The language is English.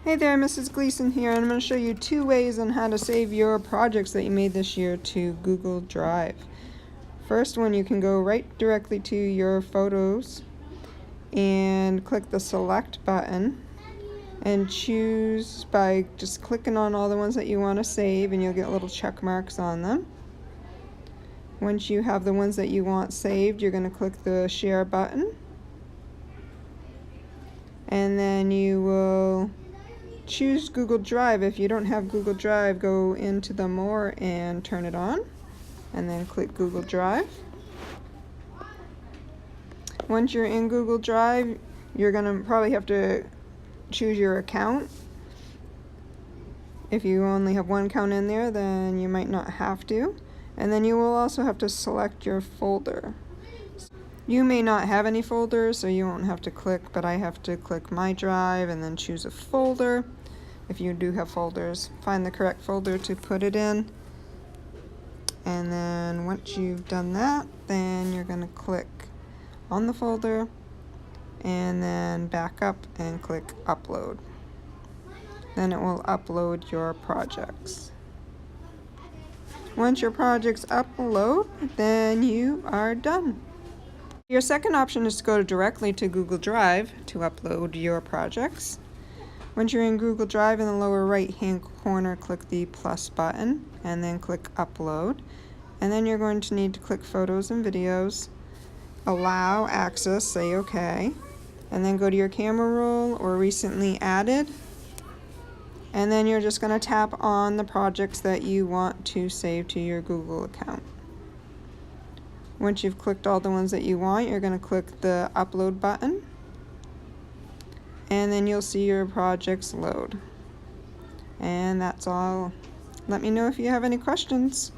Hey there, Mrs. Gleason here, and I'm going to show you 2 ways on how to save your projects that you made this year to Google Drive. First one, you can go right directly to your photos and click the select button and choose by just clicking on all the ones that you want to save, and you'll get little check marks on them. Once you have the ones that you want saved, you're going to click the share button, and then you will choose Google Drive. If you don't have Google Drive, go into the More and turn it on, and then click Google Drive. Once you're in Google Drive, you're going to probably have to choose your account. If you only have one account in there, then you might not have to. And then you will also have to select your folder. You may not have any folders, so you won't have to click, but I have to click My Drive and then choose a folder. If you do have folders, find the correct folder to put it in. And then once you've done that, then you're going to click on the folder and then back up and click Upload. Then it will upload your projects. Once your projects upload, then you are done. Your second option is to go directly to Google Drive to upload your projects. Once you're in Google Drive, in the lower right-hand corner, click the plus button and then click Upload. And then you're going to need to click Photos and Videos, Allow Access, say OK, and then go to your camera roll or Recently Added. And then you're just going to tap on the projects that you want to save to your Google account. Once you've clicked all the ones that you want, you're going to click the Upload button, and then you'll see your projects load. And that's all. Let me know if you have any questions.